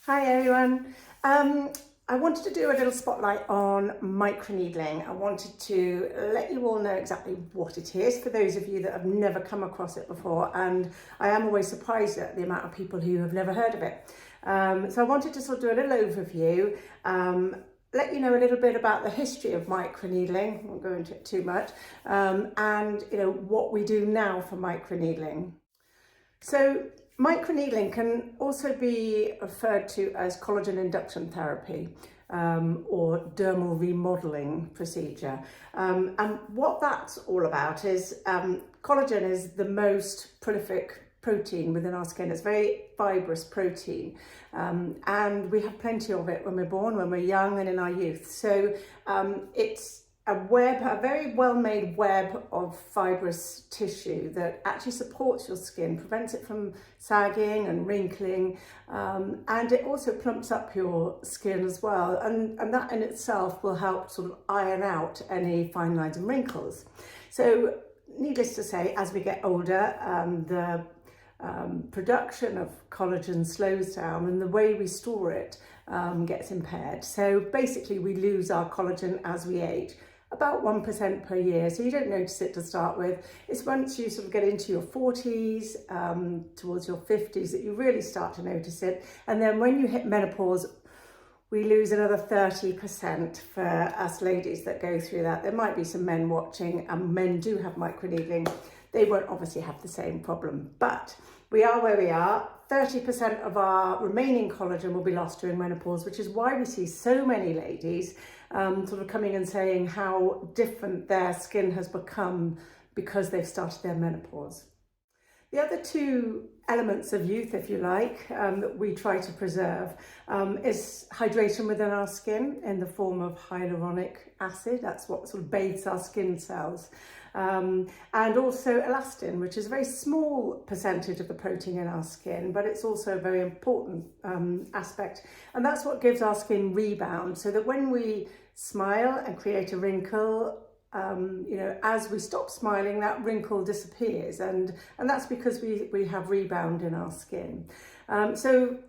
Hi everyone. I wanted to do a little spotlight on microneedling. I wanted to let you all know exactly what it is for those of you that have never come across it before, and I am always surprised at the amount of people who have never heard of it. So I wanted to sort of do a little overview, let you know a little bit about the history of microneedling, I won't go into it too much, and what we do now for microneedling. So microneedling can also be referred to as collagen induction therapy or dermal remodeling procedure. And what that's all about is collagen is the most prolific protein within our skin. It's very fibrous protein, and we have plenty of it when we're born, when we're young and in our youth. So it's a very well-made web of fibrous tissue that actually supports your skin, prevents it from sagging and wrinkling, and it also plumps up your skin as well. And that in itself will help sort of iron out any fine lines and wrinkles. So needless to say, as we get older, the production of collagen slows down and the way we store it gets impaired. So basically we lose our collagen as we age, about 1% per year. So you don't notice it to start with. It's once you sort of get into your 40s, towards your 50s, that you really start to notice it. And then when you hit menopause, we lose another 30% for us ladies that go through that. There might be some men watching, and men do have microneedling. They won't obviously have the same problem, but we are where we are. 30% of our remaining collagen will be lost during menopause, which is why we see so many ladies sort of coming and saying how different their skin has become because they've started their menopause. The other two elements of youth, if you like, that we try to preserve is hydration within our skin in the form of hyaluronic acid. That's what sort of bathes our skin cells. And also elastin, which is a very small percentage of the protein in our skin, but it's also a very important aspect. And that's what gives our skin rebound, so that when we smile and create a wrinkle, as we stop smiling, that wrinkle disappears, and that's because we have rebound in our skin. So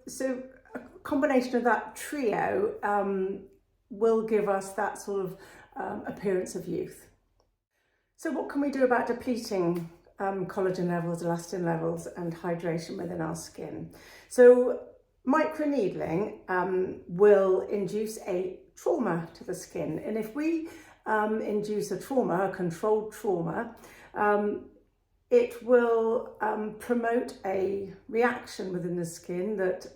a combination of that trio will give us that sort of appearance of youth. So what can we do about depleting collagen levels, elastin levels and hydration within our skin? So microneedling will induce a trauma to the skin, and if we induce a trauma, a controlled trauma, it will promote a reaction within the skin that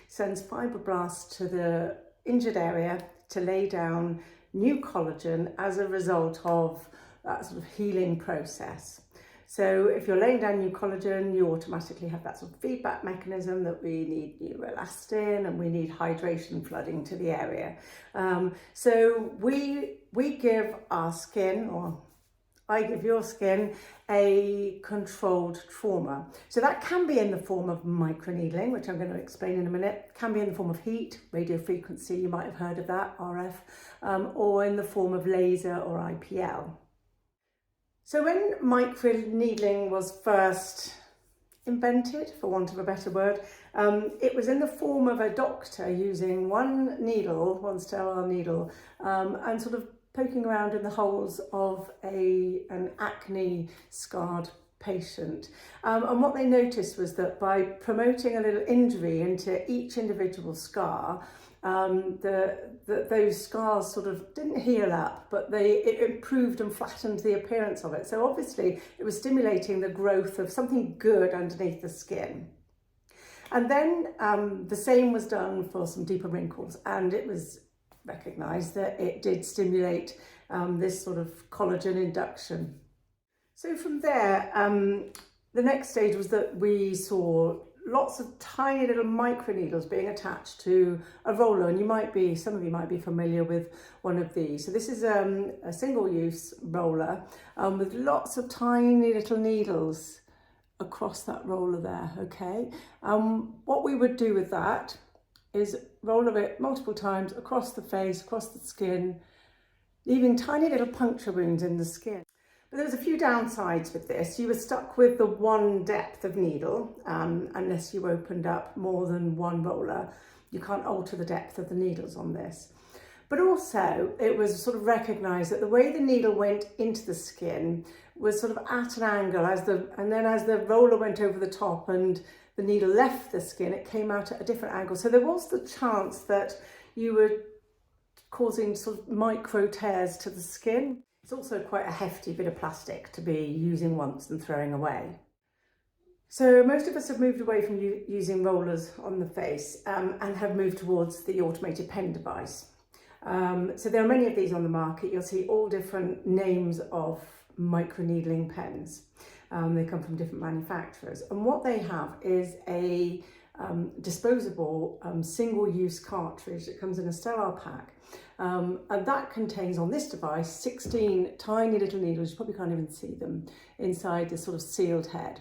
sends fibroblasts to the injured area to lay down new collagen as a result of that sort of healing process. So if you're laying down new collagen, you automatically have that sort of feedback mechanism that we need new elastin and we need hydration flooding to the area. So we give our skin, or I give your skin, a controlled trauma. So that can be in the form of microneedling, which I'm going to explain in a minute. It can be in the form of heat, radio frequency, you might have heard of that, RF, or in the form of laser or IPL. So when microneedling was first invented, for want of a better word, it was in the form of a doctor using one sterile needle, and sort of poking around in the holes of an acne scarred patient. And what they noticed was that by promoting a little injury into each individual scar, those scars sort of didn't heal up, but it improved and flattened the appearance of it. So obviously it was stimulating the growth of something good underneath the skin. And then the same was done for some deeper wrinkles, and it was recognised that it did stimulate this sort of collagen induction. So from there, the next stage was that we saw lots of tiny little microneedles being attached to a roller, and some of you might be familiar with one of these. So this is a single-use roller with lots of tiny little needles across that roller there, okay? What we would do with that is roller it multiple times across the face, across the skin, leaving tiny little puncture wounds in the skin. But there was a few downsides with this. You were stuck with the one depth of needle unless you opened up more than one roller. You can't alter the depth of the needles on this. But also it was sort of recognised that the way the needle went into the skin was sort of at an angle and then as the roller went over the top and the needle left the skin, it came out at a different angle. So there was the chance that you were causing sort of micro tears to the skin. It's also quite a hefty bit of plastic to be using once and throwing away. So most of us have moved away from using rollers on the face and have moved towards the automated pen device. So there are many of these on the market. You'll see all different names of microneedling pens. They come from different manufacturers, and what they have is a disposable single-use cartridge that comes in a sterile pack, and that contains on this device 16 tiny little needles. You probably can't even see them inside this sort of sealed head.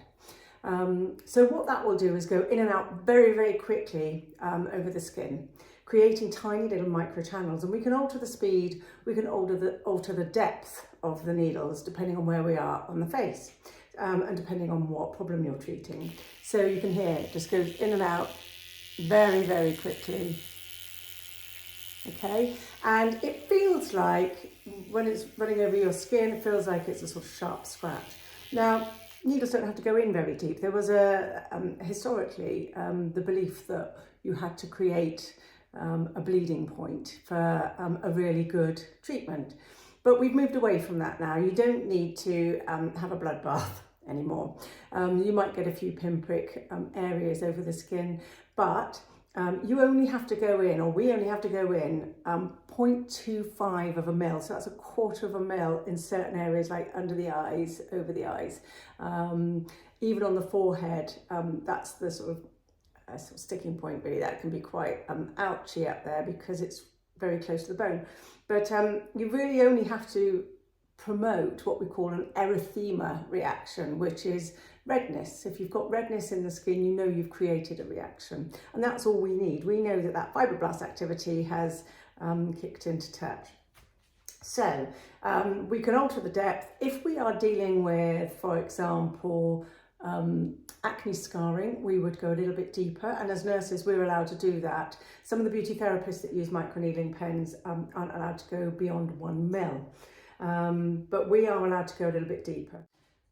So what that will do is go in and out very, very quickly over the skin, creating tiny little micro channels, and we can alter the speed, we can alter the depth of the needles depending on where we are on the face and depending on what problem you're treating. So you can hear it just goes in and out very, very quickly. Okay, and it feels like when it's running over your skin, it feels like it's a sort of sharp scratch. Now, needles don't have to go in very deep. There was historically the belief that you had to create a bleeding point for a really good treatment. But we've moved away from that now. You don't need to have a bloodbath anymore. You might get a few pinprick areas over the skin, but you only have to go in, or we only have to go in 0.25 of a mil. So that's a quarter of a mil in certain areas like under the eyes, over the eyes. Even on the forehead, that's the sort of sticking point really. That can be quite ouchy up there because it's very close to the bone. But you really only have to promote what we call an erythema reaction, which is redness. If you've got redness in the skin, you know you've created a reaction, and that's all we need. We know that fibroblast activity has kicked into touch. So we can alter the depth. If we are dealing with, for example, acne scarring, we would go a little bit deeper, and as nurses we're allowed to do that. Some of the beauty therapists that use microneedling pens aren't allowed to go beyond 1 mil, but we are allowed to go a little bit deeper.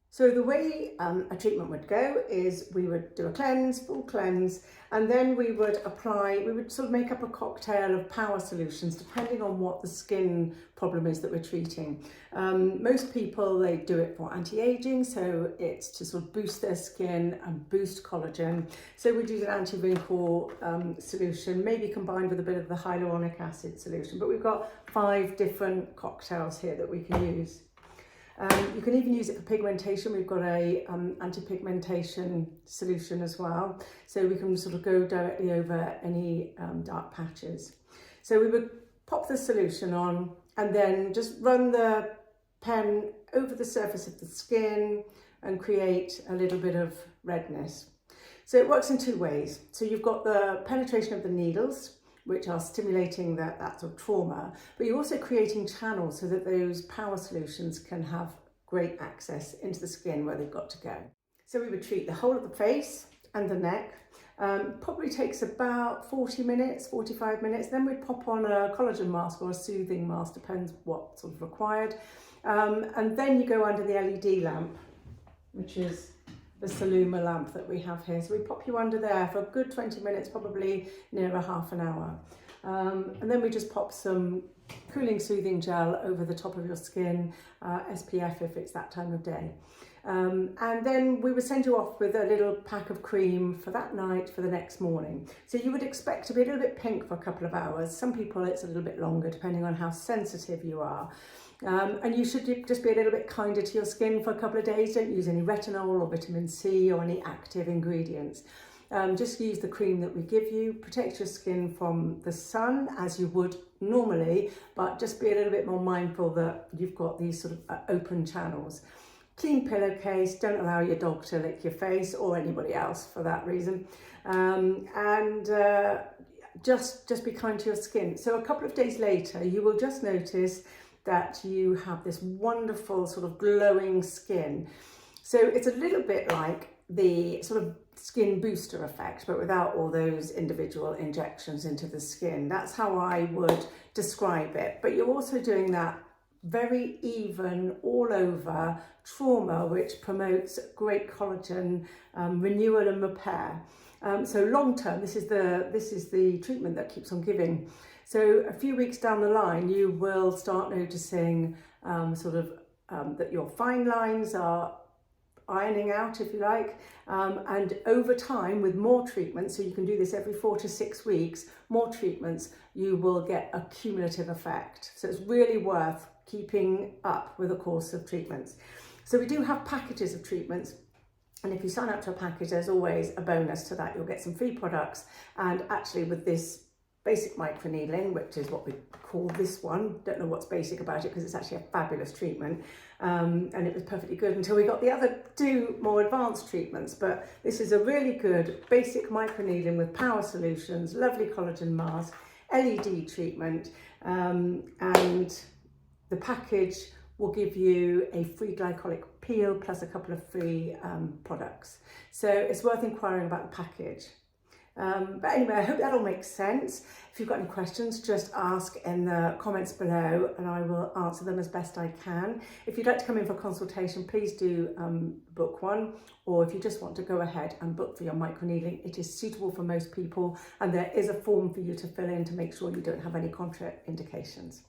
So the way a treatment would go is we would do a cleanse, full cleanse, and then we would sort of make up a cocktail of power solutions depending on what the skin problem is that we're treating. Most people, they do it for anti-aging, so it's to sort of boost their skin and boost collagen. So we do an anti-wrinkle solution, maybe combined with a bit of the hyaluronic acid solution, but we've got 5 different cocktails here that we can use. You can even use it for pigmentation. We've got a anti-pigmentation solution as well, so we can sort of go directly over any dark patches. So we would pop the solution on and then just run the pen over the surface of the skin and create a little bit of redness. So it works in 2 ways. So you've got the penetration of the needles, which are stimulating that sort of trauma, but you're also creating channels so that those power solutions can have great access into the skin where they've got to go. So we would treat the whole of the face and the neck. Probably takes about 40 minutes, 45 minutes. Then we'd pop on a collagen mask or a soothing mask, depends what sort of required. And then you go under the LED lamp, which is the Saluma lamp that we have here. So we pop you under there for a good 20 minutes, probably near a half an hour. And then we just pop some cooling soothing gel over the top of your skin, SPF if it's that time of day. And then we would send you off with a little pack of cream for that night for the next morning. So you would expect to be a little bit pink for a couple of hours. Some people it's a little bit longer depending on how sensitive you are. And you should just be a little bit kinder to your skin for a couple of days. Don't use any retinol or vitamin C or any active ingredients. Just use the cream that we give you. Protect your skin from the sun as you would normally, but just be a little bit more mindful that you've got these sort of open channels. Clean pillowcase, don't allow your dog to lick your face or anybody else for that reason. Just be kind to your skin. So a couple of days later, you will just notice that you have this wonderful sort of glowing skin. So it's a little bit like the sort of skin booster effect, but without all those individual injections into the skin. That's how I would describe it. But you're also doing that very even all over trauma, which promotes great collagen renewal and repair. So long term, this is the treatment that keeps on giving. So a few weeks down the line, you will start noticing that your fine lines are ironing out, if you like, and over time with more treatments, so you can do this every 4 to 6 weeks, more treatments, you will get a cumulative effect. So it's really worth keeping up with a course of treatments. So we do have packages of treatments, and if you sign up to a package, there's always a bonus to that. You'll get some free products, and actually with this basic microneedling, which is what we call this one, don't know what's basic about it because it's actually a fabulous treatment, and it was perfectly good until we got the other 2 more advanced treatments. But this is a really good basic microneedling with power solutions, lovely collagen mask, LED treatment, and the package will give you a free glycolic peel plus a couple of free products. So it's worth inquiring about the package. But anyway, I hope that all makes sense. If you've got any questions, just ask in the comments below and I will answer them as best I can. If you'd like to come in for a consultation, please do book one, or if you just want to go ahead and book for your microneedling, it is suitable for most people, and there is a form for you to fill in to make sure you don't have any contraindications.